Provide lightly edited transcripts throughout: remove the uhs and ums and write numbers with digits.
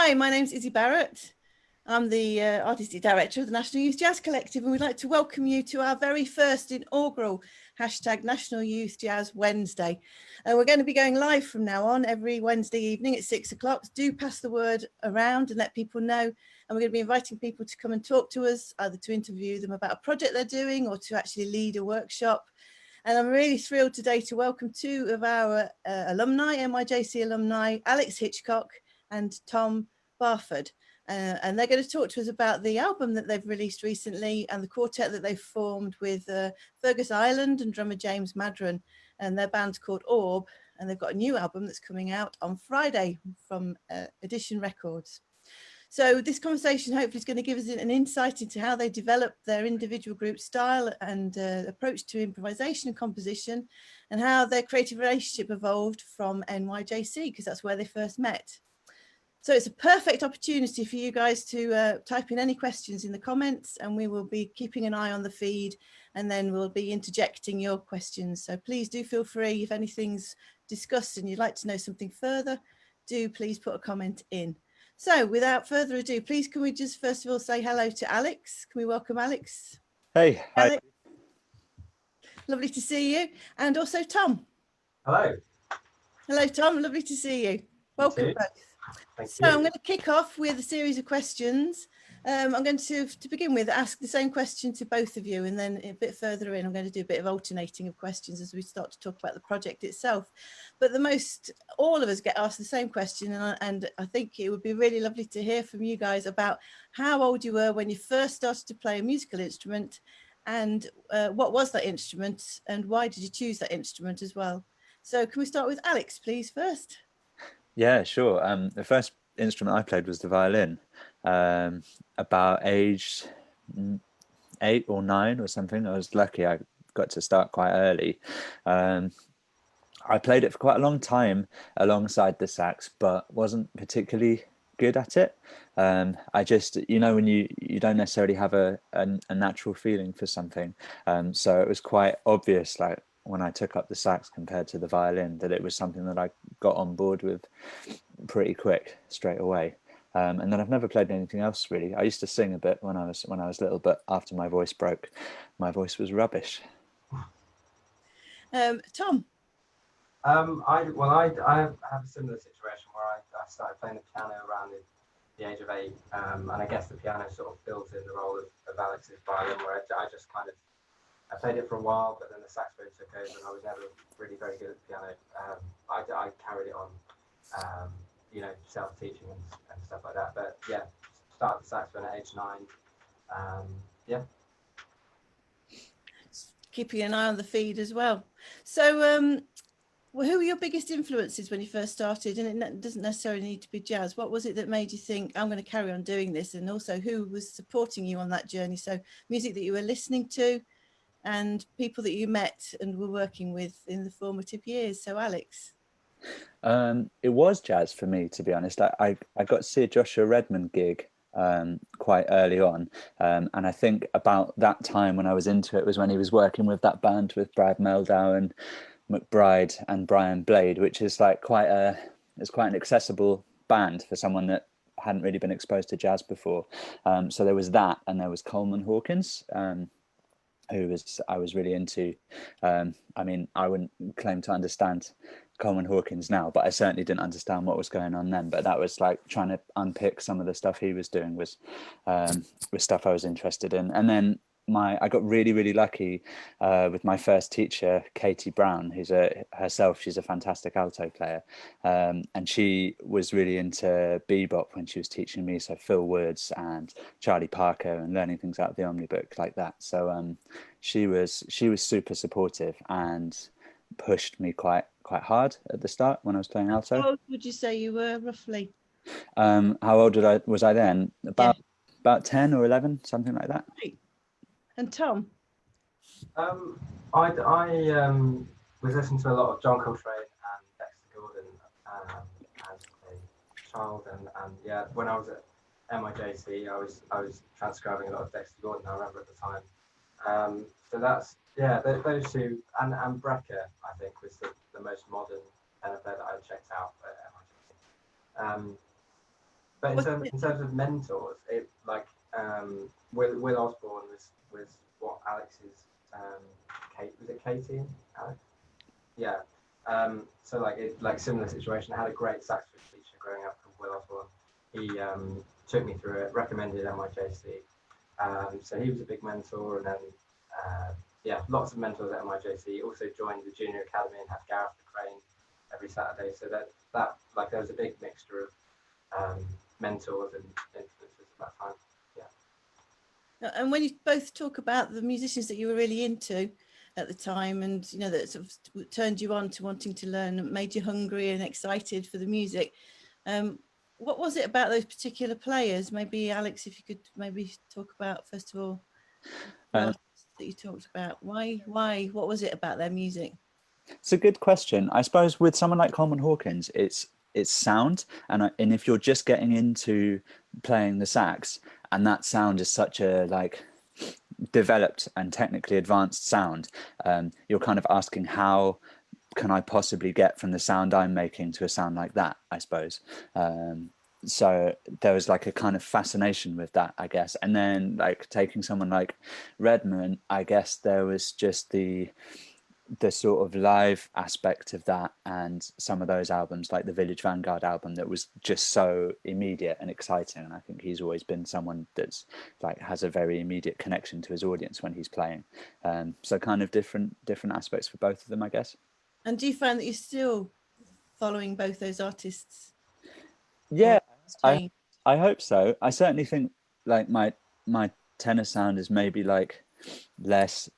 Hi, my name's Issie Barratt. I'm the Artistic Director of the National Youth Jazz Collective, and we'd like to welcome you to our very first inaugural #National Youth Jazz Wednesday. We're going to be going live from now on every Wednesday evening at 6 o'clock. Do pass the word around and let people know. And we're going to be inviting people to come and talk to us, either to interview them about a project they're doing or to actually lead a workshop. And I'm really thrilled today to welcome two of our alumni, NYJC alumni, Alex Hitchcock and Tom Barford. And they're going to talk to us about the album that they've released recently and the quartet that they've formed with Fergus Island and drummer James Madron. And their band's called Orb, and they've got a new album that's coming out on Friday from Edition Records. So this conversation hopefully is going to give us an insight into how they developed their individual group style and approach to improvisation and composition, and how their creative relationship evolved from NYJC, because that's where they first met. So it's a perfect opportunity for you guys to type in any questions in the comments, and we will be keeping an eye on the feed, and then we'll be interjecting your questions. So please do feel free, if anything's discussed and you'd like to know something further, do please put a comment in. So without further ado, please can we just first of all say hello to Alex? Can we welcome Alex? Hey, hi. Alex. Lovely to see you. And also Tom. Hello. Hello, Tom. Lovely to see you. Welcome both. So I'm going to kick off with a series of questions. I'm going to begin with, ask the same question to both of you, and then a bit further in, I'm going to do a bit of alternating of questions as we start to talk about the project itself. But all of us get asked the same question, and I think it would be really lovely to hear from you guys about how old you were when you first started to play a musical instrument, and what was that instrument, and why did you choose that instrument as well? So can we start with Alex, please, first? Yeah, sure. The first instrument I played was the violin, about age 8 or 9 or something. I was lucky, I got to start quite early. I played it for quite a long time alongside the sax, but wasn't particularly good at it. I just, when you don't necessarily have a natural feeling for something. So it was quite obvious, like, when I took up the sax compared to the violin, that it was something that I got on board with pretty quick, straight away. And then I've never played anything else really. I used to sing a bit when I was little, but after my voice broke, my voice was rubbish. Tom? I have a similar situation where I started playing the piano around the age of 8, and I guess the piano sort of filled in the role of Alex's violin, where I just kind of, I played it for a while, but then the saxophone took over, and I was never really very good at the piano. I carried it on, self-teaching and stuff like that. But yeah, started the saxophone at age 9. Yeah. Keeping an eye on the feed as well. So, who were your biggest influences when you first started? And it doesn't necessarily need to be jazz. What was it that made you think, I'm going to carry on doing this? And also, who was supporting you on that journey? So, music that you were listening to, and people that you met and were working with in the formative years. So Alex? It was jazz for me, to be honest. I got to see a Joshua Redman gig quite early on, and I think about that time when I was into it was when he was working with that band with Brad Meldau and McBride and Brian Blade, which is like quite an accessible band for someone that hadn't really been exposed to jazz before. So there was that, and there was Coleman Hawkins, who I was really into. I mean, I wouldn't claim to understand Coleman Hawkins now, but I certainly didn't understand what was going on then. But that was like trying to unpick some of the stuff he was doing was stuff I was interested in. And then I got really, really lucky with my first teacher, Katie Brown, who's she's a fantastic alto player. And she was really into bebop when she was teaching me. So Phil Woods and Charlie Parker, and learning things out of the Omni book like that. So she was super supportive and pushed me quite hard at the start when I was playing alto. How old would you say you were roughly? How old was I then? About 10 or 11, something like that. Right. And Tom? I was listening to a lot of John Coltrane and Dexter Gordon as a child, and yeah, when I was at NYJC, I was transcribing a lot of Dexter Gordon, I remember at the time. So that's, yeah, those two, and Brecker, I think, was the most modern tenor player that I checked out at NYJC. But in terms of mentors, it like Will Osborne was what Alex's Kate, was it Katie? Alex? Yeah. So like similar situation. I had a great saxophone teacher growing up called Will Osborne. He took me through it, recommended NYJC. So he was a big mentor, and then lots of mentors at NYJC. Also joined the junior academy and had Gareth the Crane every Saturday. So that like there was a big mixture of mentors and influences at that time. Yeah. And when you both talk about the musicians that you were really into at the time, and you know that sort of turned you on to wanting to learn and made you hungry and excited for the music, what was it about those particular players? Maybe Alex, if you could maybe talk about first of all the artists that you talked about. Why? What was it about their music? It's a good question. I suppose with someone like Coleman Hawkins, it's sound, and if you're just getting into playing the sax, and that sound is such a like developed and technically advanced sound, you're kind of asking, how can I possibly get from the sound I'm making to a sound like that, I suppose. So there was like a kind of fascination with that, I guess. And then like taking someone like Redman, I guess there was just the sort of live aspect of that, and some of those albums like the Village Vanguard album that was just so immediate and exciting. And I think he's always been someone that's like has a very immediate connection to his audience when he's playing. So kind of different aspects for both of them, I guess. And do you find that you're still following both those artists? Yeah, I hope so. I certainly think like my tenor sound is maybe like less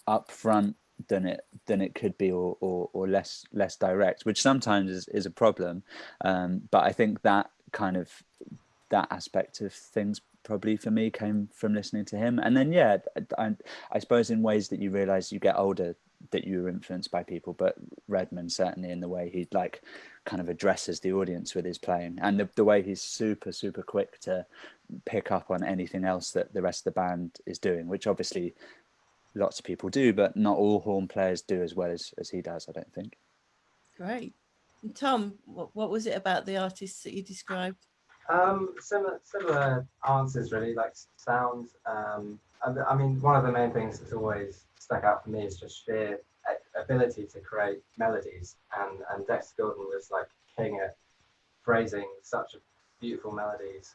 upfront than it could be, or less direct, which sometimes is a problem. But I think that kind of that aspect of things probably for me came from listening to him. And then I suppose in ways that you realize you get older that you were influenced by people, but Redman certainly in the way he like kind of addresses the audience with his playing, and the way he's super quick to pick up on anything else that the rest of the band is doing, which obviously lots of people do, but not all horn players do as well as he does, I don't think. Great. And Tom, what was it about the artists that you described? Similar answers really, like sound. I mean, one of the main things that's always stuck out for me is just sheer ability to create melodies, and Dexter Gordon was like king at phrasing such beautiful melodies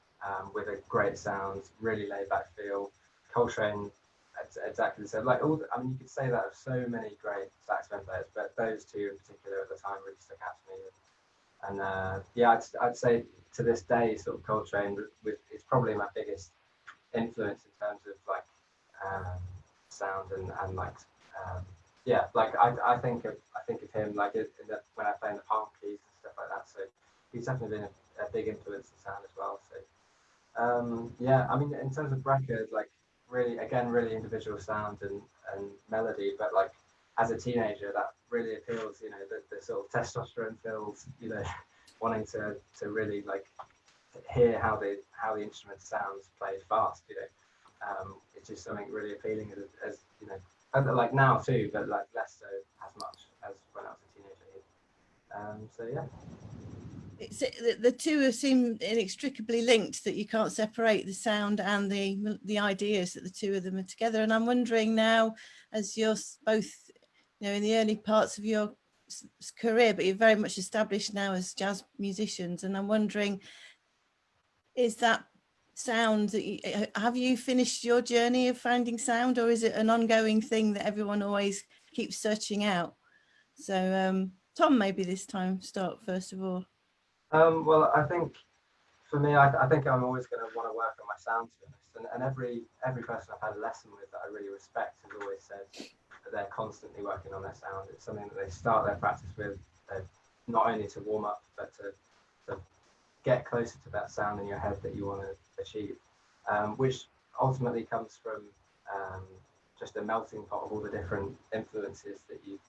with a great sound, really laid back feel. Coltrane, exactly the same. Like I mean, you could say that of so many great saxophone players, but those two in particular at the time really stuck out to me. And I'd say to this day, sort of Coltrane it's probably my biggest influence in terms of like sound and like like I think of him like when I play in the palm keys and stuff like that. So he's definitely been a big influence in sound as well. So I mean, in terms of record, like really individual sound and melody, but like as a teenager that really appeals, you know, the sort of testosterone filled, you know, wanting to really like hear how the instrument sounds played fast, you know. It's just something really appealing as you know, like now too, but like less so as much as when I was a teenager. So yeah. It's, the two seem inextricably linked, that you can't separate the sound and the ideas, that the two of them are together. And I'm wondering now, as you're both, you know, in the early parts of your career, but you're very much established now as jazz musicians, and I'm wondering, is that sound that have you finished your journey of finding sound, or is it an ongoing thing that everyone always keeps searching out? So Tom, maybe this time start first of all. Well, I think for me, I think I'm always going to want to work on my sound, to be honest. And every person I've had a lesson with that I really respect has always said that they're constantly working on their sound. It's something that they start their practice with, not only to warm up, but to get closer to that sound in your head that you want to achieve, which ultimately comes from just a melting pot of all the different influences that you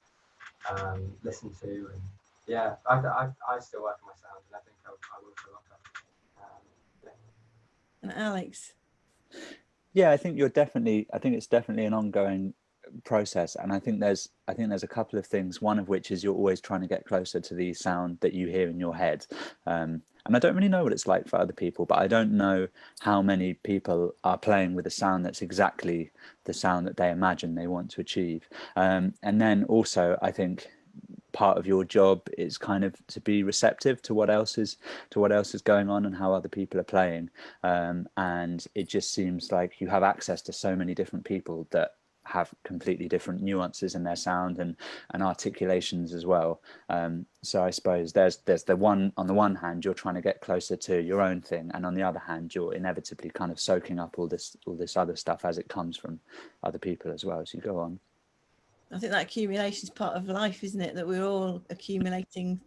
listen to. And yeah, I still work on my sound, and I think I will for a long time. And Alex? Yeah, I think it's definitely an ongoing process, and I think there's a couple of things, one of which is you're always trying to get closer to the sound that you hear in your head, and I don't really know what it's like for other people, but I don't know how many people are playing with a sound that's exactly the sound that they imagine they want to achieve. And then also I think part of your job is kind of to be receptive to what else is going on and how other people are playing, and it just seems like you have access to so many different people that have completely different nuances in their sound and articulations as well. So I suppose there's the one, on the one hand you're trying to get closer to your own thing, and on the other hand you're inevitably kind of soaking up all this other stuff as it comes from other people as well as you go on. I think that accumulation is part of life, isn't it? That we're all accumulating.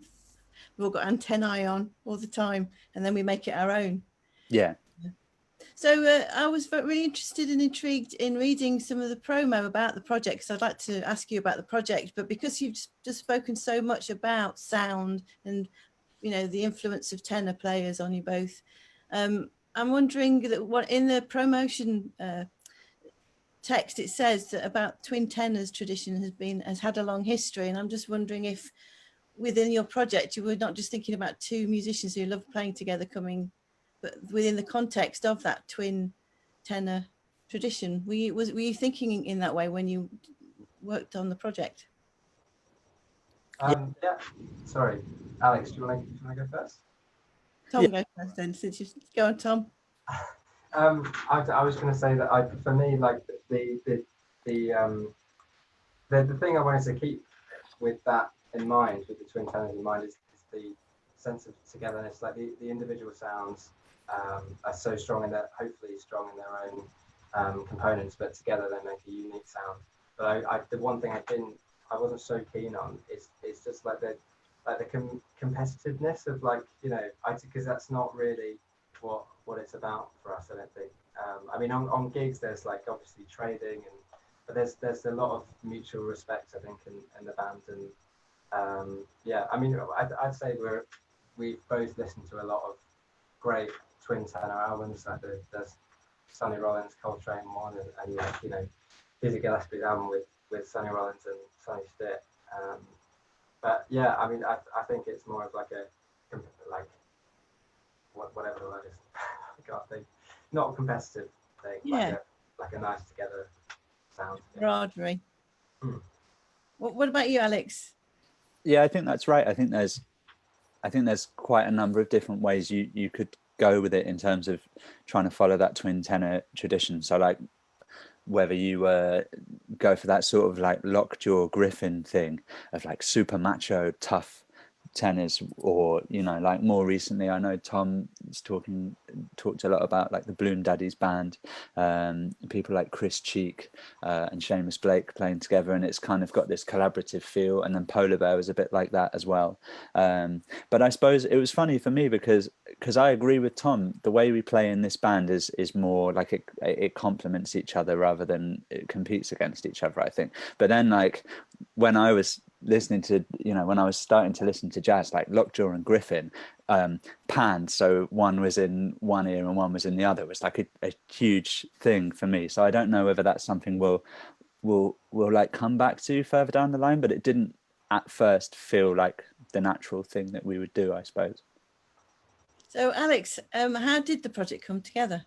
We've all got antennae on all the time, and then we make it our own. Yeah. So I was really interested and intrigued in reading some of the promo about the project. So I'd like to ask you about the project, but because you've just spoken so much about sound and, you know, the influence of tenor players on you both, I'm wondering that what in the promotion text it says that about twin tenors tradition has had a long history, and I'm just wondering if within your project you were not just thinking about two musicians who love playing together coming, but within the context of that twin tenor tradition, were you thinking in that way when you worked on the project? Yeah. Sorry, Alex, do you want to go first? Tom, go first then, since you go on, Tom. I was going to say that for me, like the thing I wanted to keep with that in mind, with the twin tenors in mind, is the sense of togetherness. Like the individual sounds are so strong in that, hopefully strong in their own components, but together they make a unique sound. But the one thing I wasn't so keen on is just like the competitiveness of, like, you know, because that's not really what it's about for us, I don't think. I mean, on gigs there's like obviously trading, but there's a lot of mutual respect, I think, in the band, and yeah, I mean, I'd say we both listened to a lot of great twin tenor albums, like there's Sonny Rollins, Coltrane one, and like, you know, Dizzy Gillespie's album with Sonny Rollins and Sonny Stitt. But yeah, I mean, I think it's more of like whatever the word is, I can't think. Not a competitive thing, Yeah, like a nice together sound. camaraderie. What about you, Alex? Yeah, I think that's right. I think there's quite a number of different ways you could go with it in terms of trying to follow that twin tenor tradition. So like whether you go for that sort of like Lockjaw Griffin thing of like super macho tough tenors, or, you know, like more recently I know Tom is talked a lot about like the Bloom Daddies band, people like Chris Cheek and Seamus Blake playing together, and it's kind of got this collaborative feel. And then Polar Bear was a bit like that as well, but I suppose it was funny for me because I agree with Tom. The way we play in this band is more like it complements each other rather than it competes against each other, I think. But then, like, when I was listening to, you know, when I was starting to listen to jazz, like Lockjaw and Griffin panned, so one was in one ear and one was in the other, was like a huge thing for me. So I don't know whether that's something we'll like come back to further down the line, but it didn't at first feel like the natural thing that we would do, I suppose. So Alex, how did the project come together?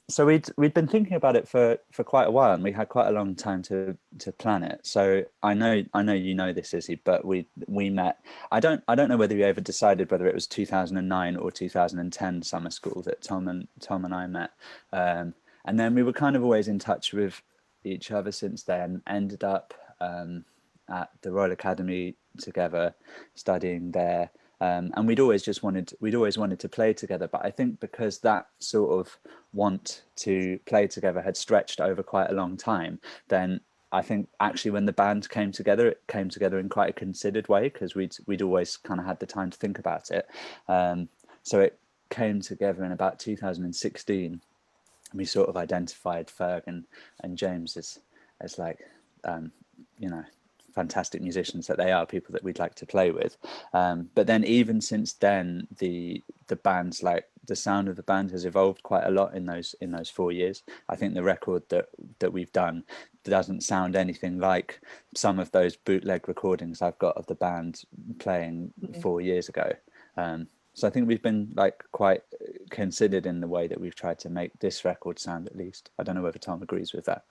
So we'd been thinking about it for quite a while, and we had quite a long time to plan it. So I know you know this, Issie, but we met. I don't know whether we ever decided whether it was 2009 or 2010 summer school that Tom and I met, and then we were kind of always in touch with each other since then. Ended up at the Royal Academy together, studying there. And we'd always wanted to play together, but I think because that sort of want to play together had stretched over quite a long time, then I think actually when the band came together, it came together in quite a considered way, because we'd always kind of had the time to think about it. So it came together in about 2016, and we sort of identified Ferg and James as like, you know, fantastic musicians that they are, people that we'd like to play with. But then even since then, the band's like the sound of the band has evolved quite a lot in those 4 years. I think the record that we've done doesn't sound anything like some of those bootleg recordings I've got of the band playing 4 years ago. So I think we've been like quite considered in the way that we've tried to make this record sound, at least. I don't know whether Tom agrees with that.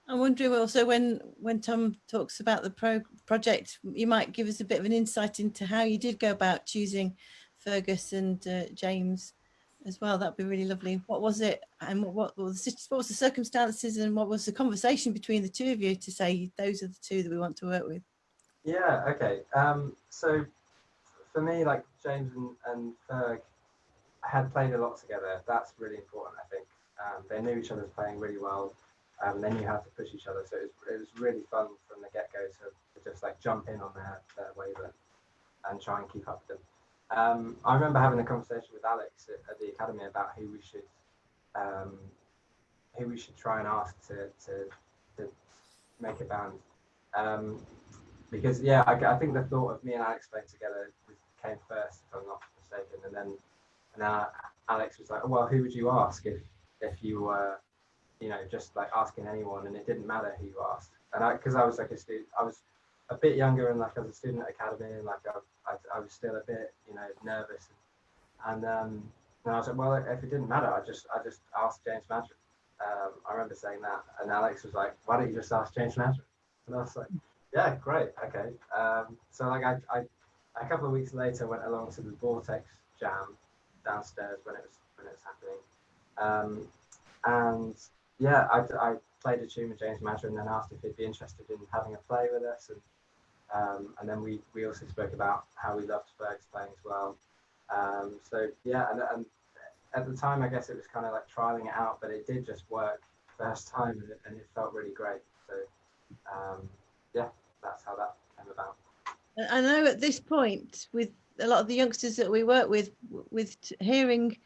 I'm wondering also when Tom talks about the project, you might give us a bit of an insight into how you did go about choosing Fergus and James as well. That'd be really lovely. What was it, and what was the circumstances, and what was the conversation between the two of you to say those are the two that we want to work with? Yeah, okay. So for me, like James and Ferg had played a lot together. That's really important, I think. They knew each other's playing really well. They knew how to push each other, so it was really fun from the get-go to just like jump in on their wavelength and try and keep up with them. I remember having a conversation with Alex at the academy about who we should try and ask to make a band, because yeah, I think the thought of me and Alex playing together came first, if I'm not mistaken, and then Alex was like, oh, well, who would you ask if you were just like asking anyone, and it didn't matter who you asked. And because I was like a student, I was a bit younger, and like I was a student at academy, and like I was still a bit nervous, and I was like, well, if it didn't matter, I just asked James Madron. I remember saying that, and Alex was like, why don't you just ask James Madron? And I was like, yeah, great, okay. So like I a couple of weeks later went along to the Vortex jam downstairs when it was happening, and yeah, I played a tune with James Madron and asked if he'd be interested in having a play with us, and then we also spoke about how we loved Ferg's playing as well. So yeah, and at the time, I guess it was kind of like trialing it out, but it did just work first time, and it felt really great. So yeah, that's how that came about. I know at this point, with a lot of the youngsters that we work with hearing,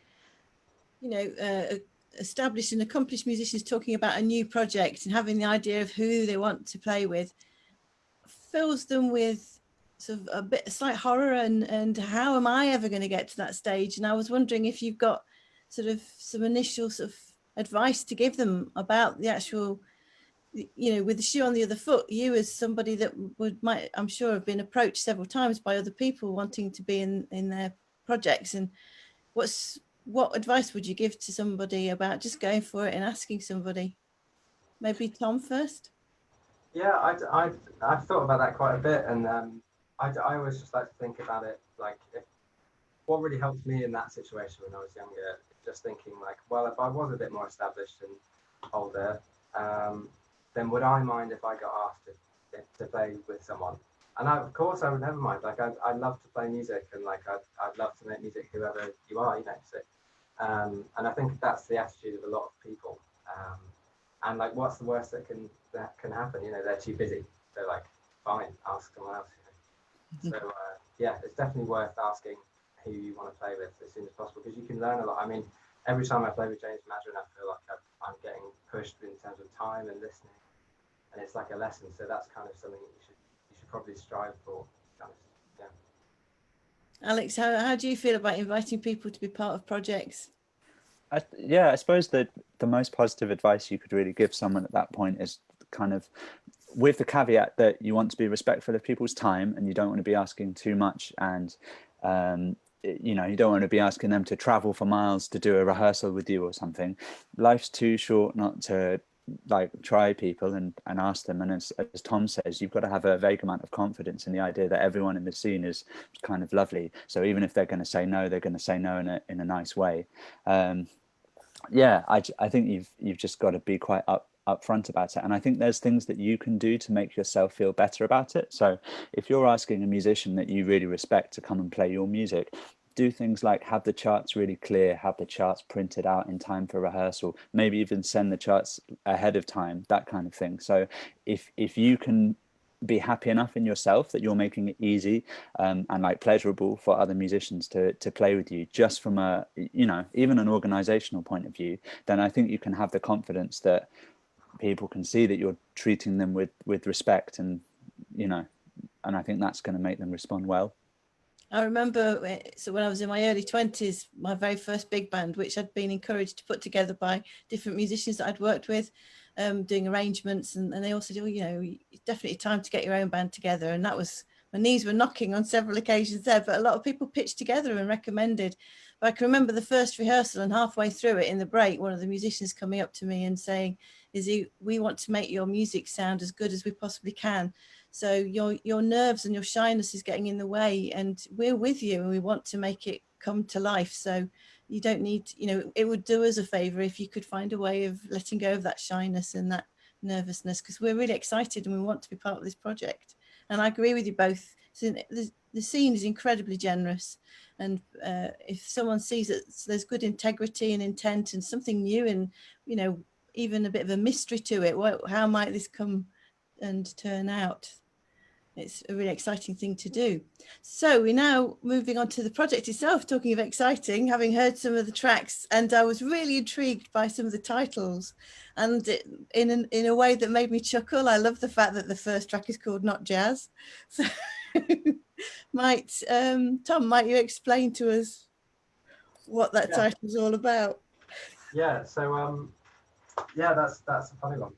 established and accomplished musicians talking about a new project and having the idea of who they want to play with, fills them with sort of a slight horror and how am I ever going to get to that stage? And I was wondering if you've got sort of some initial sort of advice to give them about the actual, with the shoe on the other foot, you as somebody that might, I'm sure, have been approached several times by other people wanting to be in their projects, and what advice would you give to somebody about just going for it and asking somebody? Maybe Tom first. Yeah, I've thought about that quite a bit, and I always just like to think about it like what really helped me in that situation when I was younger, just thinking like, well, if I was a bit more established and older, then would I mind if I got asked to play with someone? And of course I would never mind. Like I love to play music, and like I'd love to make music whoever you are, So and I think that's the attitude of a lot of people. And like, what's the worst that can happen? They're too busy. They're like, fine, ask someone else. So yeah, it's definitely worth asking who you want to play with as soon as possible, because you can learn a lot. I mean, every time I play with James Madron, I feel like I'm getting pushed in terms of time and listening, and it's like a lesson. So that's kind of something you should probably strive for. Yeah. Alex, how do you feel about inviting people to be part of projects? I suppose that the most positive advice you could really give someone at that point is kind of with the caveat that you want to be respectful of people's time, and you don't want to be asking too much, and you don't want to be asking them to travel for miles to do a rehearsal with you or something. Life's too short not to like try people and ask them, and as Tom says, you've got to have a vague amount of confidence in the idea that everyone in the scene is kind of lovely, so even if they're going to say no, they're going to say no in a nice way. I think you've just got to be quite upfront about it, and I think there's things that you can do to make yourself feel better about it. So if you're asking a musician that you really respect to come and play your music, do things like have the charts really clear, have the charts printed out in time for rehearsal, maybe even send the charts ahead of time, that kind of thing. So if you can be happy enough in yourself that you're making it easy and like pleasurable for other musicians to play with you, just from a even an organizational point of view, then I think you can have the confidence that people can see that you're treating them with respect and you know, and I think that's going to make them respond well. I remember, so when I was in my early 20s, my very first big band, which I'd been encouraged to put together by different musicians that I'd worked with, doing arrangements, and they all said, oh, you know, it's definitely time to get your own band together. And that was, my knees were knocking on several occasions there, but a lot of people pitched together and recommended. But I can remember the first rehearsal, and halfway through it in the break, one of the musicians coming up to me and saying, Izzy, we want to make your music sound as good as we possibly can. So your nerves and your shyness is getting in the way, and we're with you, and we want to make it come to life. So you don't need, you know, it would do us a favor if you could find a way of letting go of that shyness and that nervousness, because we're really excited and we want to be part of this project. And I agree with you both. So the scene is incredibly generous, and if someone sees that there's good integrity and intent and something new, and, you know, even a bit of a mystery to it, how might this come and turn out? It's a really exciting thing to do. So we're now moving on to the project itself, talking of exciting, having heard some of the tracks, and I was really intrigued by some of the titles, and in a way that made me chuckle. I love the fact that the first track is called Not Jazz. So Tom, might you explain to us what that title is all about? Yeah, so yeah, that's a funny one.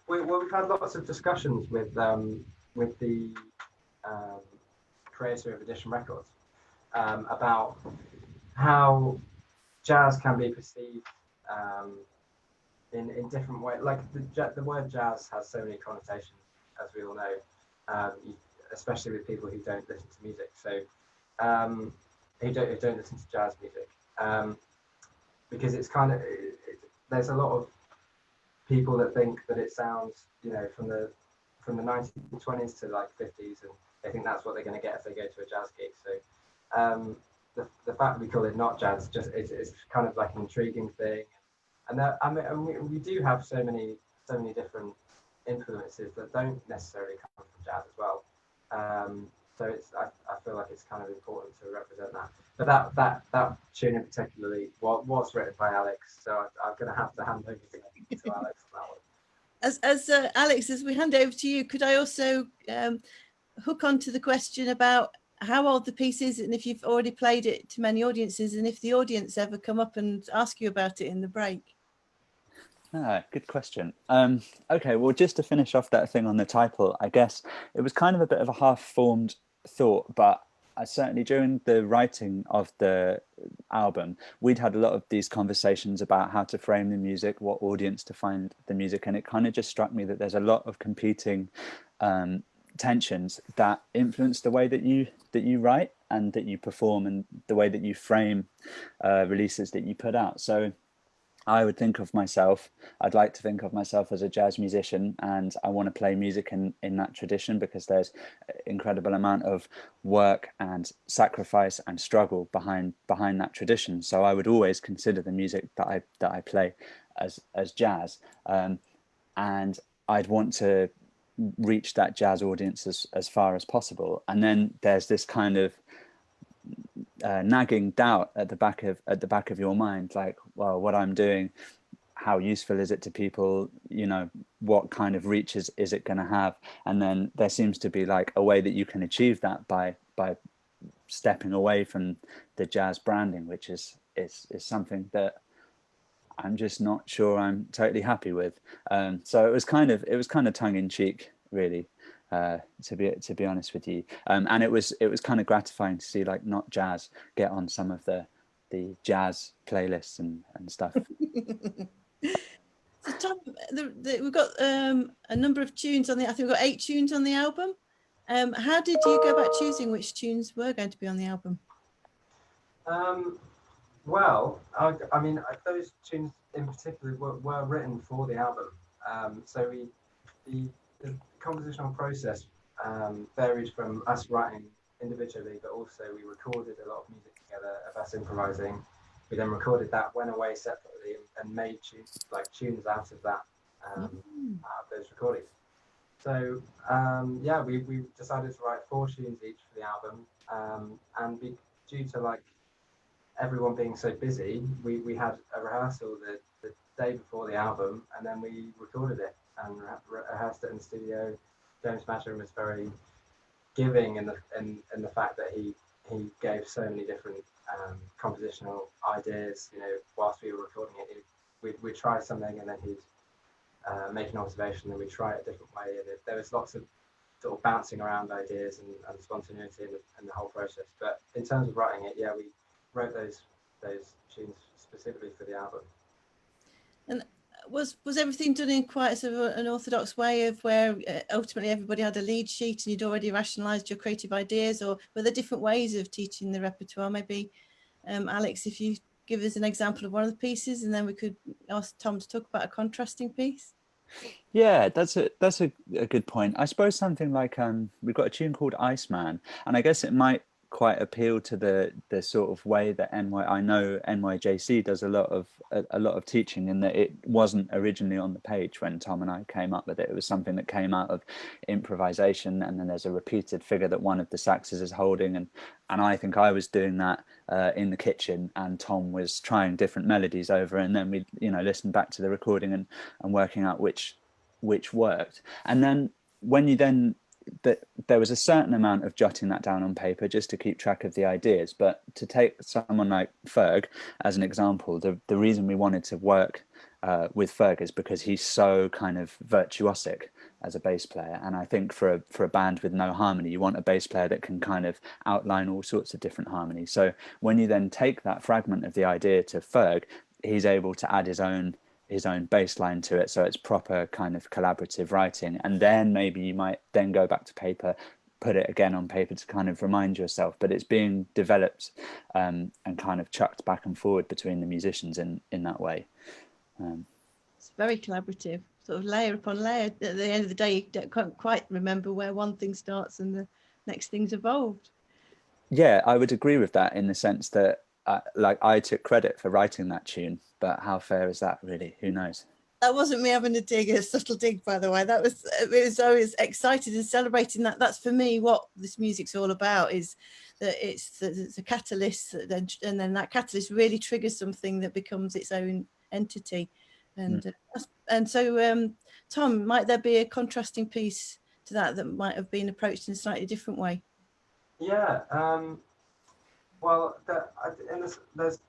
We've had lots of discussions with the creator of Edition Records about how jazz can be perceived in different ways. Like the word jazz has so many connotations, as we all know, especially with people who don't listen to music. So who don't listen to jazz music, because it's kind of there's a lot of people that think that it sounds, you know, from the 1920s to like 50s, and they think that's what they're going to get if they go to a jazz gig. So the fact we call it not jazz, just it's kind of like an intriguing thing, and I mean, we do have so many different influences that don't necessarily come from jazz as well. So I feel like it's kind of important to represent that. But that tune in particularly was written by Alex, so I'm going to have to hand over to Alex on that one. As Alex, as we hand over to you, could I also hook on to the question about how old the piece is, and if you've already played it to many audiences, and if the audience ever come up and ask you about it in the break? Good question. Okay, well, just to finish off that thing on the title, I guess it was kind of a bit of a half-formed thought, but certainly during the writing of the album, we'd had a lot of these conversations about how to frame the music, what audience to find the music, and it kind of just struck me that there's a lot of competing tensions that influence the way that you write and that you perform and the way that you frame releases that you put out. So I would think of myself, I'd like to think of myself as a jazz musician, and I want to play music in that tradition because there's an incredible amount of work and sacrifice and struggle behind that tradition. So I would always consider the music that I play as jazz, and I'd want to reach that jazz audience as far as possible. And then there's this kind of nagging doubt at the back of your mind, like, well, what I'm doing, how useful is it to people, you know, what kind of reach is it going to have? And then there seems to be like a way that you can achieve that by stepping away from the jazz branding, which is something that I'm just not sure I'm totally happy with. So it was kind of tongue-in-cheek, really. To be honest with you, and it was kind of gratifying to see like Not Jazz get on some of the jazz playlists and stuff. So Tom, we've got a number of tunes on I think we've got 8 tunes on the album. How did you go about choosing which tunes were going to be on the album? Well, I mean, those tunes in particular were written for the album. So the compositional process varied from us writing individually, but also we recorded a lot of music together of us improvising. We then recorded that, went away separately, and made tunes out of that, out of those recordings. So yeah, we decided to write 4 tunes each for the album, and due to like everyone being so busy, we had a rehearsal the day before the album, and then we recorded it and rehearsed it in the studio James Masham was very giving in the fact that he gave so many different compositional ideas. You know, whilst we were recording it, we'd try something and then he'd make an observation, and we'd try it a different way. And there was lots of sort of bouncing around ideas and spontaneity in the whole process. But in terms of writing it, yeah, we wrote those tunes specifically for the album. And was everything done in quite sort of an orthodox way, of where ultimately everybody had a lead sheet and you'd already rationalised your creative ideas, or were there different ways of teaching the repertoire? Maybe Alex, if you give us an example of one of the pieces, and then we could ask Tom to talk about a contrasting piece. Yeah, that's a good point. I suppose something like we've got a tune called Iceman, and I guess it might quite appeal to the sort of way that I know NYJC does a lot of teaching, in that it wasn't originally on the page when Tom and I came up with it. It was something that came out of improvisation, and then there's a repeated figure that one of the saxes is holding, and I think I was doing that in the kitchen, and Tom was trying different melodies over, and then we listened back to the recording and working out which worked. And then when you then there was a certain amount of jotting that down on paper just to keep track of the ideas. But to take someone like Ferg as an example, the reason we wanted to work with Ferg is because he's so kind of virtuosic as a bass player. And I think for a band with no harmony, you want a bass player that can kind of outline all sorts of different harmonies. So when you then take that fragment of the idea to Ferg, he's able to add his own bass line to it, so it's proper kind of collaborative writing. And then maybe you might then go back to paper, put it again on paper to kind of remind yourself, but it's being developed and kind of chucked back and forward between the musicians in that way. It's very collaborative, sort of layer upon layer. At the end of the day, you can't quite remember where one thing starts and the next thing's evolved. Yeah, I would agree with that, in the sense that I took credit for writing that tune, but how fair is that, really? Who knows? That wasn't me having a subtle dig, by the way. I was excited and celebrating that. That's for me what this music's all about, is that it's a catalyst, and then that catalyst really triggers something that becomes its own entity. And so, Tom, might there be a contrasting piece to that might have been approached in a slightly different way? Yeah. Well, there's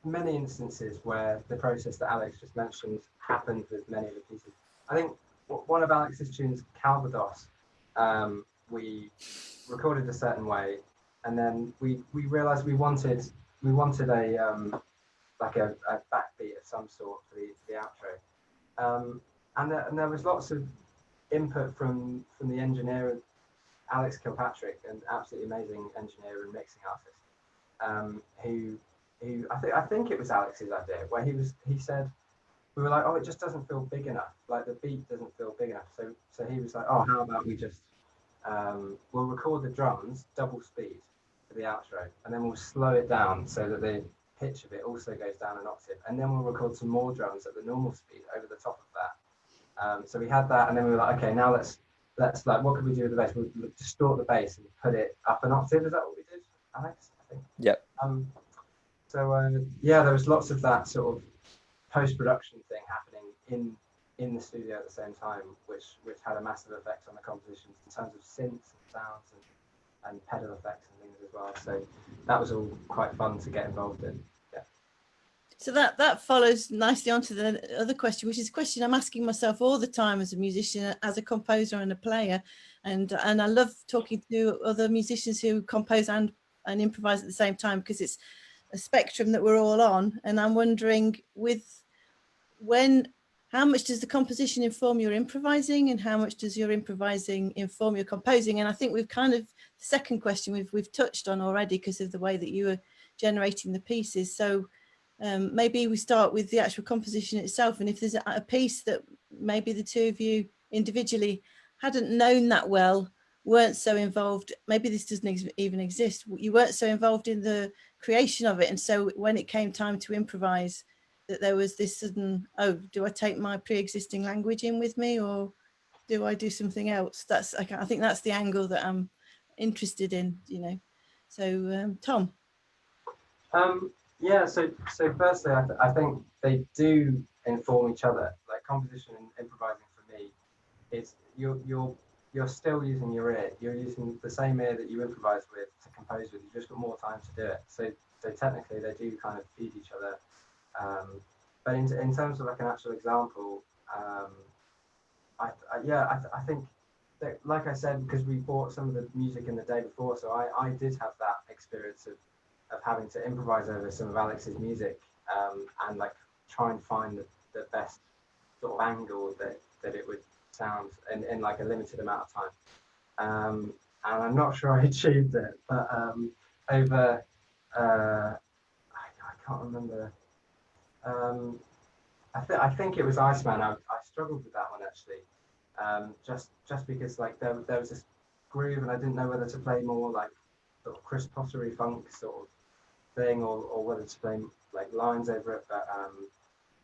many instances where the process that Alex just mentioned happened with many of the pieces. I think one of Alex's tunes, Calvados, we recorded a certain way, and then we realised we wanted a like a backbeat of some sort for the outro, and there was lots of input from the engineer, Alex Kilpatrick, an absolutely amazing engineer and mixing artist, who I think it was Alex's idea, where he said, we were like, oh, it just doesn't feel big enough, like the beat doesn't feel big enough. So he was like, oh, how about we just we'll record the drums double speed for the outro, and then we'll slow it down so that the pitch of it also goes down an octave, and then we'll record some more drums at the normal speed over the top of that. So we had that, and then we were like, okay, now let's like, what could we do with the bass? We'll distort the bass and put it up an octave. Is that what we did, Alex? I think. Yep. So yeah, there was lots of that sort of post-production thing happening in the studio at the same time, which had a massive effect on the compositions in terms of synths and sounds and pedal effects and things as well. So that was all quite fun to get involved in. Yeah. So that follows nicely onto the other question, which is a question I'm asking myself all the time as a musician, as a composer and a player, and I love talking to other musicians who compose and improvise at the same time, because it's a spectrum that we're all on. And I'm wondering, how much does the composition inform your improvising, and how much does your improvising inform your composing? And I think we've kind of, the second question we've touched on already, because of the way that you were generating the pieces. So maybe we start with the actual composition itself, and if there's a piece that maybe the two of you individually hadn't known that well, weren't so involved, maybe this doesn't even exist, you weren't so involved in the creation of it, and so when it came time to improvise, that there was this sudden, oh, do I take my pre-existing language in with me, or do I do something else? I think that's the angle that I'm interested in, So Tom. Yeah, so firstly, I think they do inform each other. Like composition and improvising for me, it's you're you're still using your ear. You're using the same ear that you improvise with to compose with. You just got more time to do it. So technically they do kind of feed each other. But in terms of like an actual example, I think that, like I said, because we bought some of the music in the day before, so I did have that experience of having to improvise over some of Alex's music, and like try and find the best sort of angle that it would sound in like a limited amount of time. And I'm not sure I achieved it, but over I can't remember. I think it was Iceman. I struggled with that one actually, just because like there was this groove and I didn't know whether to play more like sort of Chris Pottery funk sort of thing or whether to play like lines over it.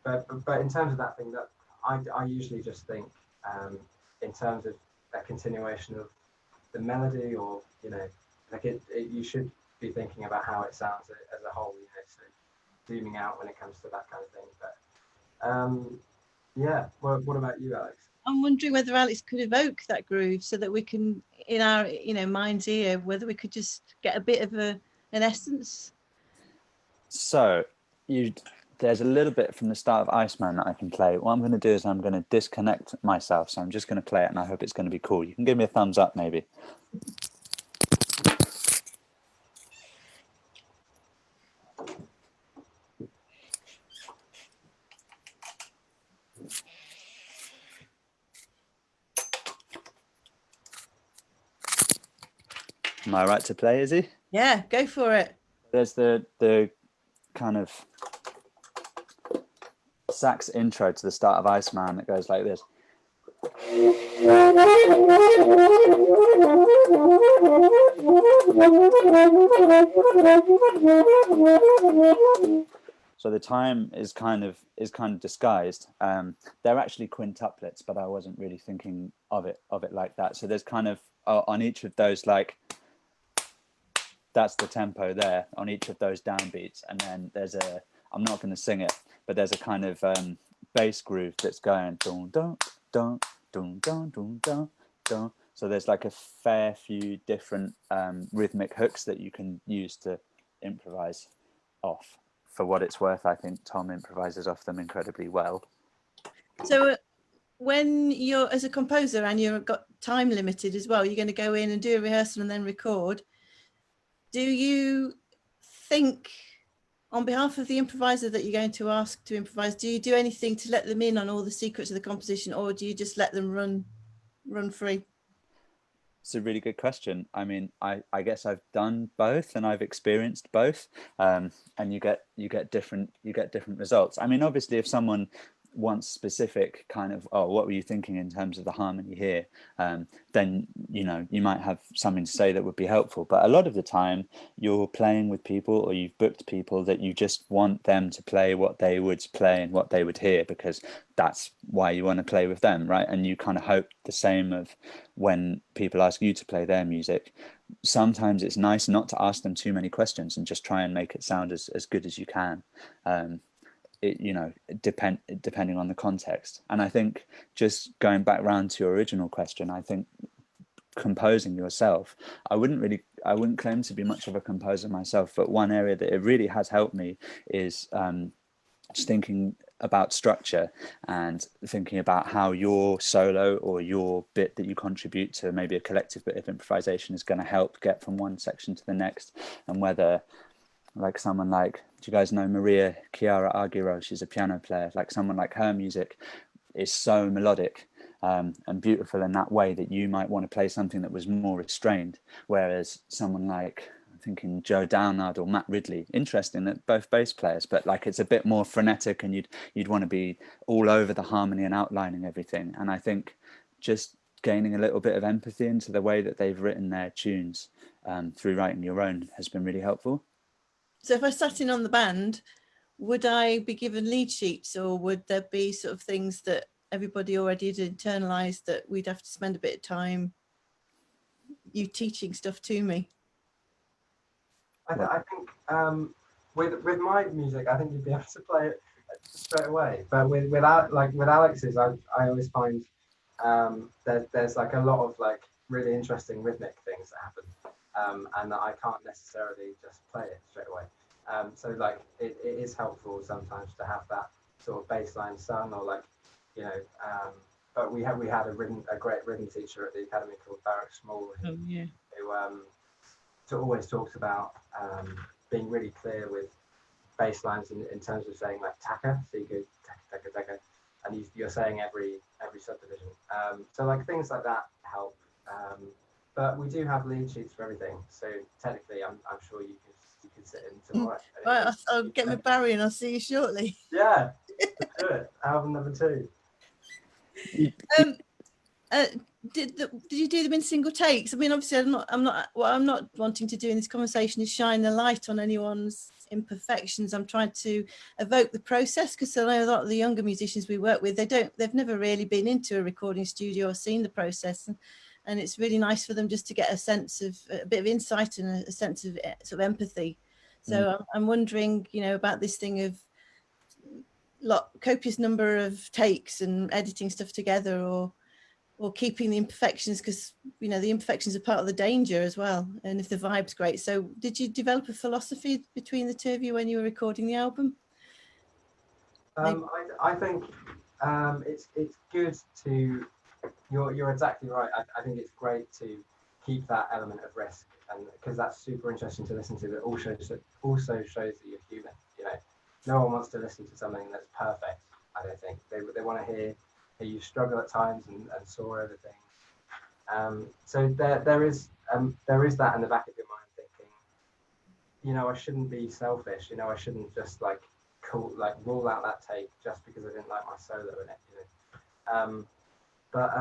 But in terms of that thing, that I usually just think in terms of a continuation of the melody, or like you should be thinking about how it sounds as a whole, so zooming out when it comes to that kind of thing. But yeah, what about you, Alex? I'm wondering whether Alex could evoke that groove so that we can, in our mind's ear, whether we could just get a bit of an essence. So there's a little bit from the start of Iceman that I can play. What I'm going to do is I'm going to disconnect myself. So I'm just going to play it and I hope it's going to be cool. You can give me a thumbs up maybe. Am I right to play, Izzy? Yeah, go for it. There's the kind of sax intro to the start of Iceman that goes like this. So the time is kind of disguised. They're actually quintuplets, but I wasn't really thinking of it like that. So there's kind of on each of those, like, that's the tempo there on each of those downbeats, and then there's I'm not going to sing it, but there's a kind of bass groove that's going dun dun dun dun dun dun dun dun. So there's like a fair few different rhythmic hooks that you can use to improvise off. For what it's worth, I think Tom improvises off them incredibly well. So when you're, as a composer, and you've got time limited as well, you're going to go in and do a rehearsal and then record. Do you think, on behalf of the improviser that you're going to ask to improvise, do you do anything to let them in on all the secrets of the composition, or do you just let them run free? It's a really good question. I mean, I guess I've done both and I've experienced both, and you get different results. I mean, obviously, if someone wants specific kind of, oh, what were you thinking in terms of the harmony here, then you might have something to say that would be helpful. But a lot of the time you're playing with people, or you've booked people that you just want them to play what they would play and what they would hear, because that's why you want to play with them, right? And you kind of hope the same of when people ask you to play their music. Sometimes it's nice not to ask them too many questions and just try and make it sound as good as you can. Depending on the context. And I think, just going back round to your original question, I think composing yourself, I wouldn't claim to be much of a composer myself, but one area that it really has helped me is just thinking about structure and thinking about how your solo or your bit that you contribute to maybe a collective bit of improvisation is going to help get from one section to the next, and whether, like, someone like, do you guys know Maria Chiara Aguirre? She's a piano player. Like, someone like her music is so melodic and beautiful in that way that you might want to play something that was more restrained, whereas someone like, I'm thinking Joe Downard or Matt Ridley, interesting that both bass players, but like it's a bit more frenetic and you'd want to be all over the harmony and outlining everything. And I think just gaining a little bit of empathy into the way that they've written their tunes through writing your own has been really helpful. So if I sat in on the band, would I be given lead sheets, or would there be sort of things that everybody already had internalized that we'd have to spend a bit of time you teaching stuff to me? I think with my music, I think you'd be able to play it straight away. But with Alex's, I always find there's like a lot of like really interesting rhythmic things that happen, and that I can't necessarily just play it straight away. So like it is helpful sometimes to have that sort of baseline sung, or like, you know, but we had a great rhythm teacher at the academy called Barrett Small, who always talks about being really clear with bass lines in terms of saying like taka, so you go taka taka taka, and you're saying every subdivision. So like things like that help. But we do have lead sheets for everything, so technically I'm sure you could sit in tomorrow. Right, I'll get my Barry and I'll see you shortly. Yeah, let's do it. Album number 2. Did you do them in single takes? I mean, obviously, I'm not wanting to do in this conversation is shine a light on anyone's imperfections. I'm trying to evoke the process, because I know a lot of the younger musicians we work with, they've never really been into a recording studio or seen the process, and it's really nice for them just to get a bit of insight and a sense of sort of empathy. So I'm wondering, you know, about this thing of copious number of takes and editing stuff together, or keeping the imperfections, because, you know, the imperfections are part of the danger as well, and if the vibe's great. So did you develop a philosophy between the two of you when you were recording the album? I think it's good to, you're exactly right. I think it's great to keep that element of risk, and because that's super interesting to listen to, but also shows that you're human. You know, no one wants to listen to something that's perfect. I don't think they want to hear you struggle at times and soar over things. So there is that in the back of your mind, thinking, you know, I shouldn't be selfish. You know, I shouldn't just like rule out that take just because I didn't like my solo in it. You know, but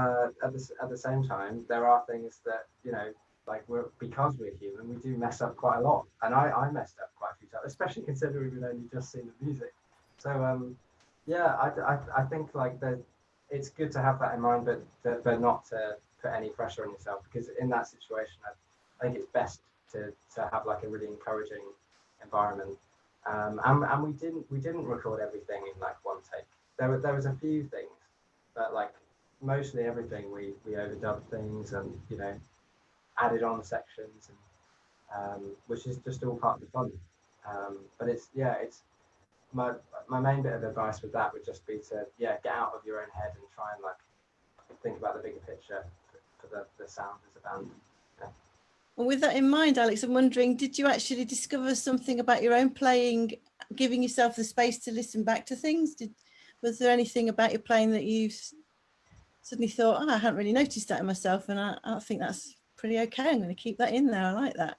at the same time, there are things that, you know, like because we're human, we do mess up quite a lot, and I messed up quite a few times, especially considering we've only just seen the music. So yeah, I think like it's good to have that in mind, but not to put any pressure on yourself, because in that situation, I think it's best to have like a really encouraging environment. And we didn't record everything in like one take. There was a few things, but like mostly everything we overdubbed things, and, you know, added on sections, and which is just all part of the fun. But it's my main bit of advice with that would just be to get out of your own head and try and like think about the bigger picture for the sound as a band. Yeah. Well, with that in mind, Alex, I'm wondering, did you actually discover something about your own playing, giving yourself the space to listen back to things? Was there anything about your playing that you suddenly thought, I hadn't really noticed that in myself, and I think that's pretty okay, I'm going to keep that in there, I like that?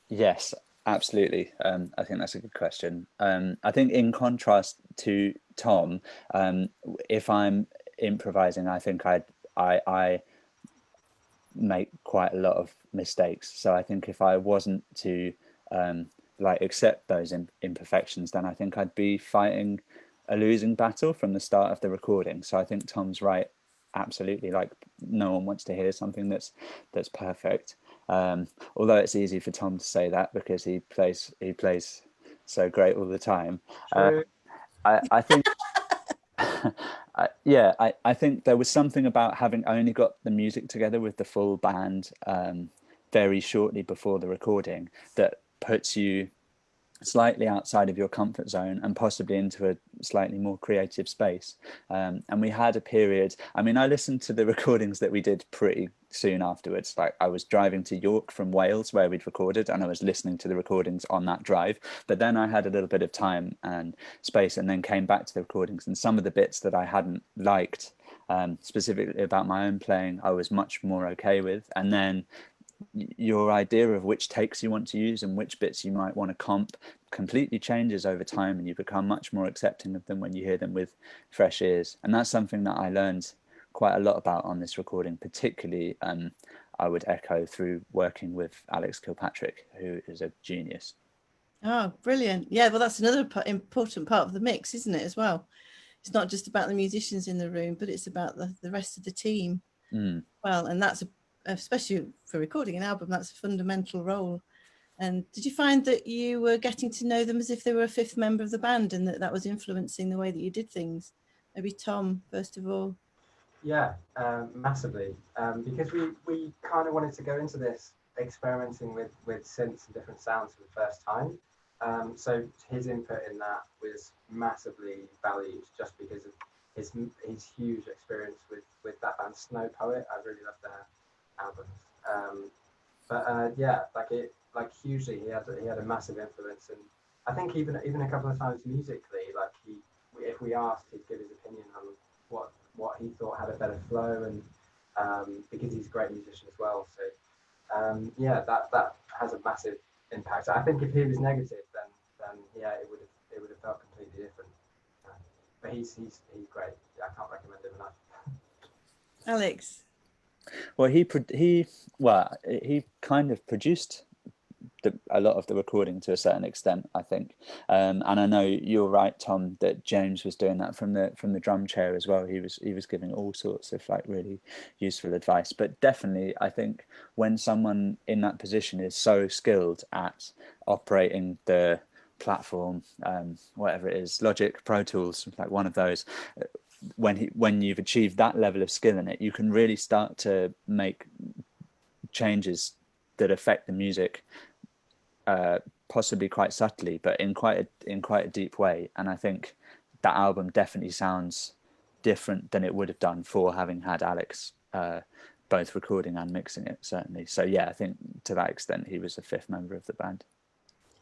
Yes, absolutely. I think that's a good question. I think in contrast to Tom, if I'm improvising, I think I make quite a lot of mistakes. So I think if I wasn't to like accept those imperfections, then I think I'd be fighting a losing battle from the start of the recording. So I think Tom's right. Absolutely, like no one wants to hear something that's perfect. Although it's easy for Tom to say that because he plays so great all the time. I think I think there was something about having only got the music together with the full band very shortly before the recording that puts you slightly outside of your comfort zone and possibly into a slightly more creative space. And we had a period, I mean, I listened to the recordings that we did pretty soon afterwards. Like I was driving to York from Wales where we'd recorded, and I was listening to the recordings on that drive. But then I had a little bit of time and space, and then came back to the recordings, and some of the bits that I hadn't liked, specifically about my own playing, I was much more okay with. And then your idea of which takes you want to use and which bits you might want to comp completely changes over time, and you become much more accepting of them when you hear them with fresh ears. And that's something that I learned quite a lot about on this recording, particularly I would echo through working with Alex Kilpatrick, who is a genius. Oh, brilliant. Yeah, well, that's another important part of the mix, isn't it, as well? It's not just about the musicians in the room, but it's about the rest of the team. Well, and that's especially for recording an album, that's a fundamental role. And did you find that you were getting to know them as if they were a fifth member of the band, and that was influencing the way that you did things? Maybe Tom, first of all. Yeah, massively. Because we kind of wanted to go into this experimenting with synths and different sounds for the first time. So his input in that was massively valued just because of his huge experience with that band Snow Poet. I really love their albums. Yeah, like hugely he had a massive influence, and I think even a couple of times musically, like if we asked, he'd give his opinion on what he thought had a better flow, and because he's a great musician as well. So yeah, that has a massive impact. I think if he was negative, then yeah, it would have felt completely different. But he's great. Yeah, I can't recommend him enough. Alex? Well, he kind of produced a lot of the recording to a certain extent, I think. And I know you're right, Tom, that James was doing that from the drum chair as well. He was giving all sorts of like really useful advice. But definitely, I think when someone in that position is so skilled at operating the platform, whatever it is, Logic, Pro Tools, like one of those, when you've achieved that level of skill in it, you can really start to make changes that affect the music, possibly quite subtly, but in quite a deep way. And I think that album definitely sounds different than it would have done for having had Alex both recording and mixing it, certainly. So yeah, I think to that extent he was the fifth member of the band.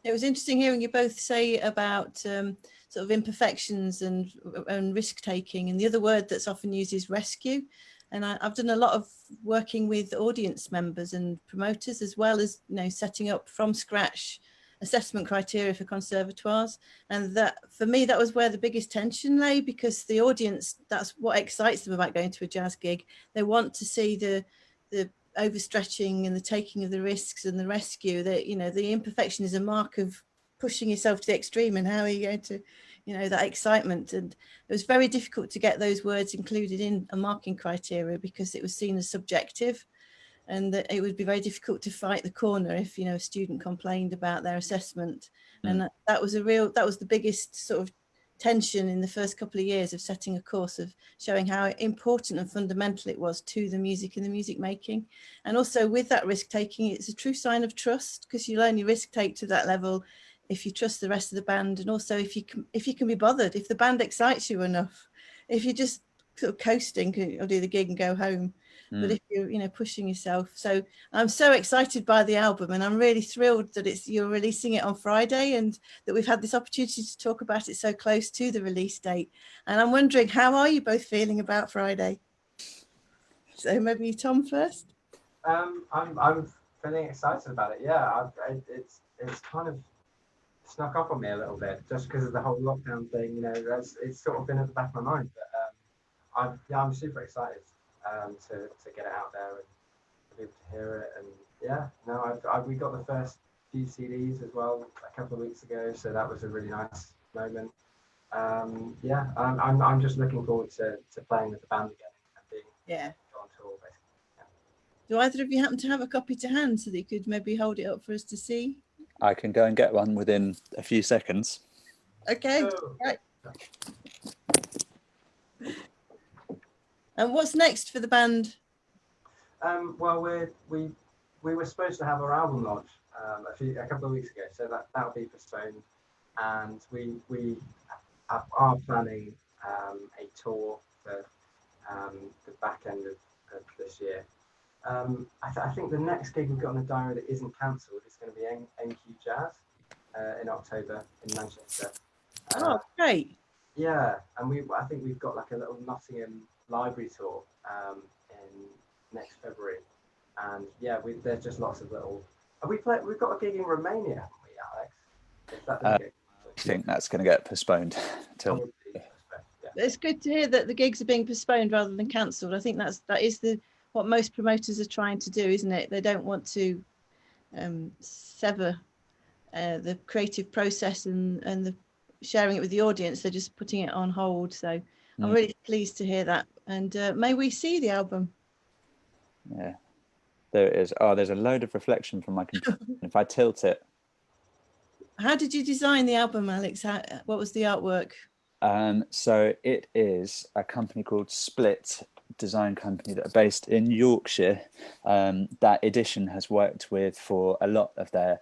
It was interesting hearing you both say about sort of imperfections and risk taking, and the other word that's often used is rescue. And I've done a lot of working with audience members and promoters, as well as setting up from scratch assessment criteria for conservatoires. And that, for me, that was where the biggest tension lay, because the audience, that's what excites them about going to a jazz gig. They want to see the overstretching and the taking of the risks and the rescue. That the imperfection is a mark of pushing yourself to the extreme, and how are you going to that excitement. And it was very difficult to get those words included in a marking criteria, because it was seen as subjective, and that it would be very difficult to fight the corner if a student complained about their assessment. And that was the biggest sort of tension in the first couple of years of setting a course, of showing how important and fundamental it was to the music and the music making. And also with that risk taking, it's a true sign of trust, because you'll only risk take to that level if you trust the rest of the band, and also if you can be bothered, if the band excites you enough. If you're just sort of coasting, or do the gig and go home. But if you're pushing yourself. So I'm so excited by the album, and I'm really thrilled that you're releasing it on Friday, and that we've had this opportunity to talk about it so close to the release date. And I'm wondering, how are you both feeling about Friday? So maybe Tom first. I'm feeling excited about it. Yeah, it's kind of snuck up on me a little bit just because of the whole lockdown thing. It's sort of been at the back of my mind. But I'm super excited to get it out there and for people to hear it. And yeah, no, we got the first few CDs as well a couple of weeks ago, so that was a really nice moment. Yeah, I'm just looking forward to playing with the band again and being on tour, basically. Yeah. Do either of you happen to have a copy to hand, so that you could maybe hold it up for us to see? I can go and get one within a few seconds. Okay, right. And what's next for the band? Well, we were supposed to have our album launch a couple of weeks ago, so that'll be postponed, and we are planning a tour for the back end of this year. I think the next gig we've got on the diary that isn't cancelled is going to be NQ Jazz in October in Manchester. Oh, great! Yeah, and I think we've got like a little Nottingham library tour in next February, and yeah, there's just lots of little. We've got a gig in Romania, haven't we, Alex? Is that the gig? I think that's going to get postponed till. Yeah. It's good to hear that the gigs are being postponed rather than cancelled. I think that is what most promoters are trying to do, isn't it? They don't want to sever the creative process and the sharing it with the audience. They're just putting it on hold. So I'm really pleased to hear that. And may we see the album? Yeah, there it is. Oh, there's a load of reflection from my computer. If I tilt it. How did you design the album, Alex? What was the artwork? So it is a company called Split design company that are based in Yorkshire that Edition has worked with for a lot of their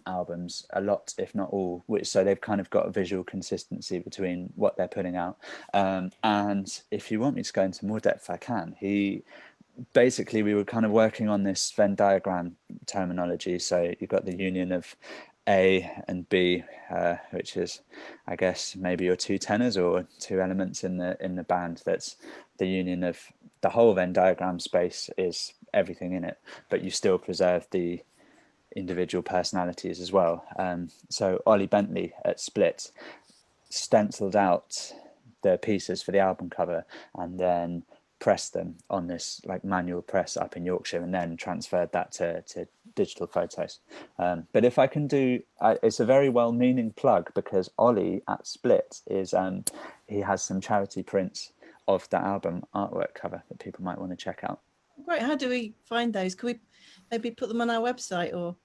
albums, a lot if not all, which so they've kind of got a visual consistency between what they're putting out. And if you want me to go into more depth, I can. Basically, we were kind of working on this Venn diagram terminology. So you've got the union of A and B, which is, I guess, maybe your two tenors or two elements in the band. That's the union of the whole Venn diagram space is everything in it, but you still preserve the individual personalities as well. So Ollie Bentley at Split stenciled out the pieces for the album cover and then pressed them on this like manual press up in Yorkshire and then transferred that to digital photos. But if I can do, it's a very well-meaning plug because Ollie at Split is, he has some charity prints of the album artwork cover that people might want to check out. Great. How do we find those? Can we maybe put them on our website or?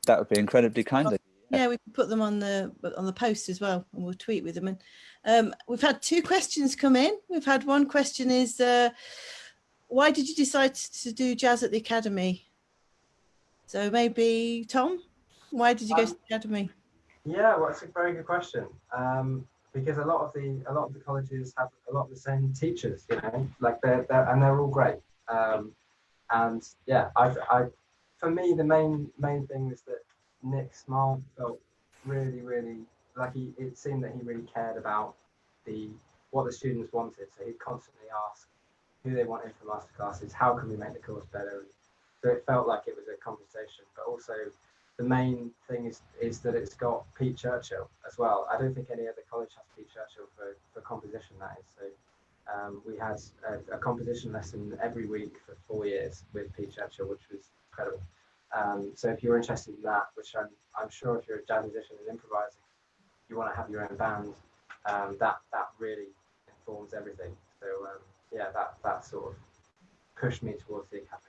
That would be incredibly kind of you. Yeah, we can put them on the post as well, and we'll tweet with them. And we've had two questions come in. We've had one question is, why did you decide to do jazz at the Academy? So maybe Tom, why did you go to the Academy? Yeah, well, it's a very good question. Because a lot of the colleges have a lot of the same teachers, you know, like they're all great. And yeah, for me the main thing was that Nick Smart felt really like it seemed that he really cared about what the students wanted. So he'd constantly ask who they wanted for masterclasses, how can we make the course better. So it felt like it was a conversation, but also the main thing is that it's got Pete Churchill as well. I don't think any other college has Pete Churchill for composition, that is. So we had a composition lesson every week for 4 years with Pete Churchill, which was incredible. So if you're interested in that, which I'm sure if you're a jazz musician and improvising, you want to have your own band, that really informs everything. So yeah, that sort of pushed me towards the Academy.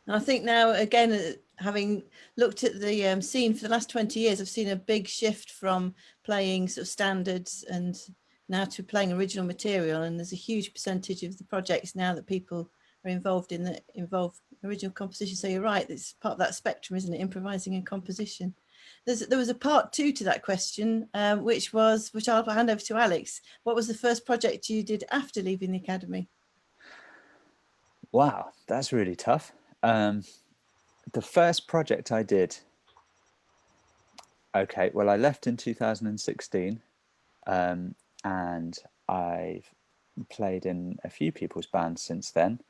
And I think now, again, having looked at the scene for the last 20 years, I've seen a big shift from playing sort of standards and now to playing original material. And there's a huge percentage of the projects now that people are involved in that involve original composition. So you're right, it's part of that spectrum, isn't it? Improvising and composition. There was a part 2 to that question, which I'll hand over to Alex. What was the first project you did after leaving the Academy? Wow, that's really tough. The first project I did, okay, well, I left in 2016, and I've played in a few people's bands since then.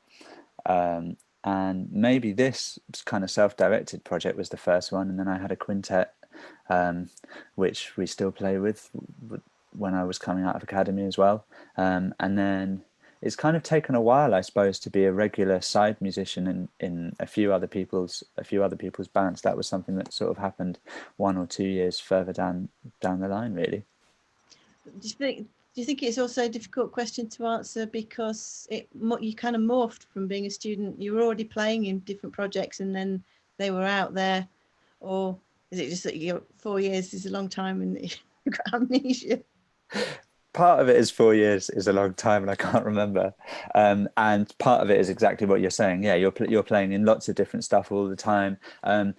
And maybe this kind of self-directed project was the first one, and then I had a quintet, which we still play with when I was coming out of Academy as well. And then it's kind of taken a while, I suppose, to be a regular side musician in a few other people's bands. That was something that sort of happened 1 or 2 years further down the line, really. Do you think it's also a difficult question to answer because you kind of morphed from being a student? You were already playing in different projects and then they were out there, or is it just that 4 years is a long time and you've got amnesia? Part of it is 4 years is a long time and I can't remember, and part of it is exactly what you're saying. Yeah, you're playing in lots of different stuff all the time.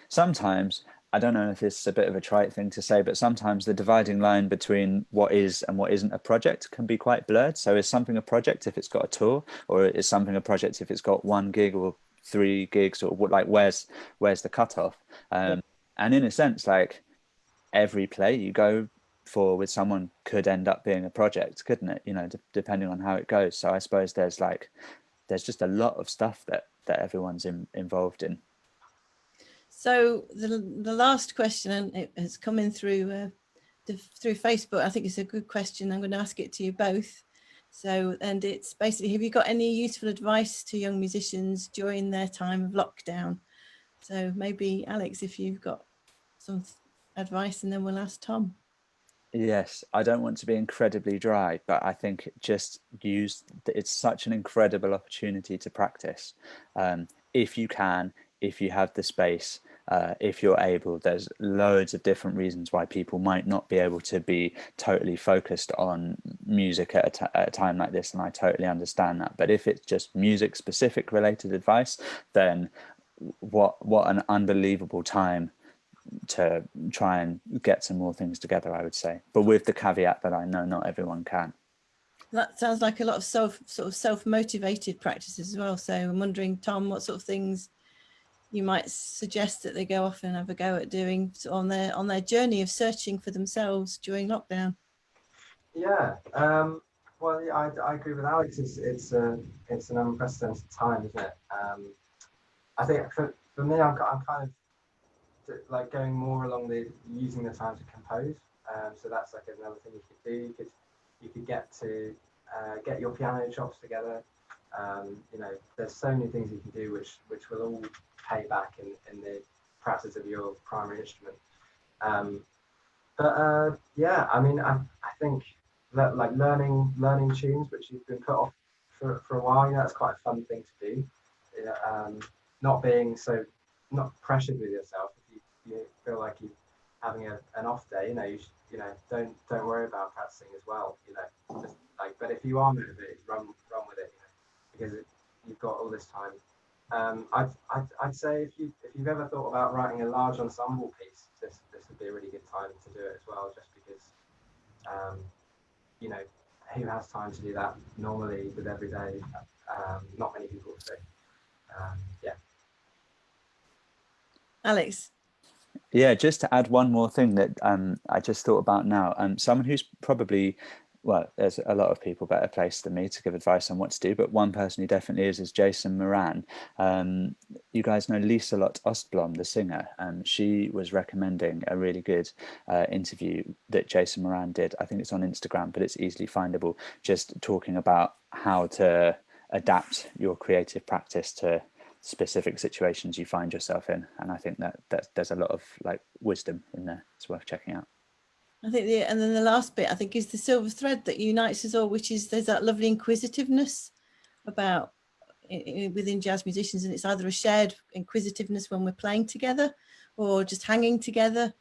Sometimes, I don't know if it's a bit of a trite thing to say, but sometimes the dividing line between what is and what isn't a project can be quite blurred. So is something a project if it's got a tour, or is something a project if it's got 1 gig or 3 gigs, or like where's the cutoff? And in a sense, like every play you go for with someone could end up being a project, couldn't it? You know, depending on how it goes. So I suppose there's just a lot of stuff that everyone's involved in. So the last question, and it has come in through Facebook. I think it's a good question. I'm going to ask it to you both. So, and it's basically, have you got any useful advice to young musicians during their time of lockdown? So maybe Alex, if you've got some advice, and then we'll ask Tom. Yes, I don't want to be incredibly dry, but I think it's such an incredible opportunity to practice. If you can, if you have the space, if you're able. There's loads of different reasons why people might not be able to be totally focused on music at a time like this, and I totally understand that. But if it's just music specific related advice, then what an unbelievable time to try and get some more things together, I would say, but with the caveat that I know not everyone can. That sounds like a lot of self-motivated practices as well. So I'm wondering, Tom, what sort of things you might suggest that they go off and have a go at doing on their journey of searching for themselves during lockdown? Yeah, well, yeah, I agree with Alex. It's an unprecedented time, isn't it? I think for me, I'm kind of like going more along the using the time to compose. So that's like another thing you could do. You could get to get your piano chops together. You know, there's so many things you can do which will all pay back in the practice of your primary instrument. Yeah, I mean, I think that like learning tunes which you've been put off for a while, you know, that's quite a fun thing to do. You know, not pressured with yourself. If you feel like you're having an off day, you know, don't worry about practicing as well. You know, just like, but if you are motivated, run with it, you know, because you've got all this time. I'd say if you've ever thought about writing a large ensemble piece, this would be a really good time to do it as well, just because you know, who has time to do that normally with every day? Not many people. So yeah. Alex? Yeah, just to add one more thing that I just thought about now. Someone who's probably, well, there's a lot of people better placed than me to give advice on what to do, but one person who definitely is Jason Moran. You guys know Liselott Ostblom, the singer. She was recommending a really good interview that Jason Moran did. I think it's on Instagram, but it's easily findable, just talking about how to adapt your creative practice to specific situations you find yourself in. And I think that there's a lot of like wisdom in there. It's worth checking out. I think and then the last bit, I think, is the silver thread that unites us all, which is there's that lovely inquisitiveness about within jazz musicians, and it's either a shared inquisitiveness when we're playing together or just hanging together,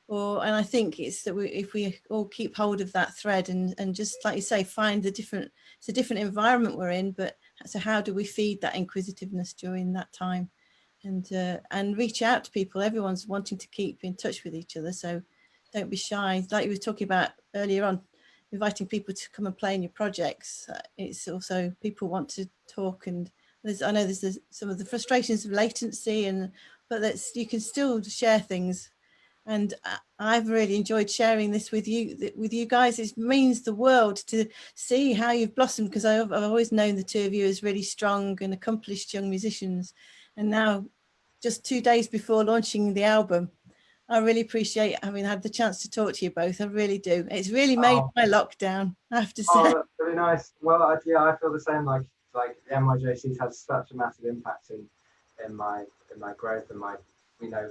and I think it's that if we all keep hold of that thread and just, like you say, find it's a different environment we're in, but so how do we feed that inquisitiveness during that time, and reach out to people. Everyone's wanting to keep in touch with each other, so don't be shy. Like you were talking about earlier on, inviting people to come and play in your projects. It's also, people want to talk, and I know there's some of the frustrations of latency, but you can still share things. And I've really enjoyed sharing this with you guys. It means the world to see how you've blossomed, because I've always known the two of you as really strong and accomplished young musicians. And now, just 2 days before launching the album, I really appreciate having had the chance to talk to you both. I really do. It's really made my lockdown, I have to say. Oh, that's really nice. Well, yeah, I feel the same. Like the NYJC's had such a massive impact in my growth and my, you know,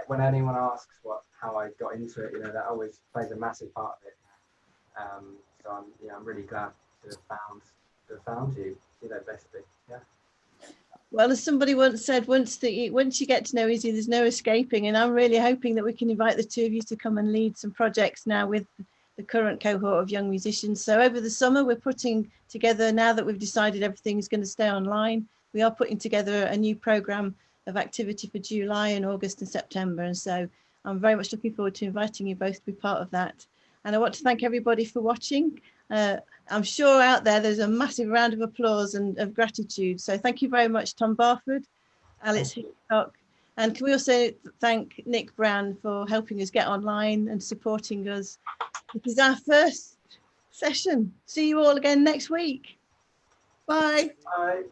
when anyone asks how I got into it, you know, that always plays a massive part of it. So I'm really glad to have found you, you know, basically. Yeah. Well, as somebody once said, once you get to know Issie, there's no escaping. And I'm really hoping that we can invite the two of you to come and lead some projects now with the current cohort of young musicians. So over the summer, we're putting together, now that we've decided everything's going to stay online, we are putting together a new programme of activity for July and August and September. And so I'm very much looking forward to inviting you both to be part of that. And I want to thank everybody for watching. I'm sure out there's a massive round of applause and of gratitude. So thank you very much, Tom Barford, Alex Hitchcock. And can we also thank Nick Brown for helping us get online and supporting us. This is our first session. See you all again next week. Bye. Bye.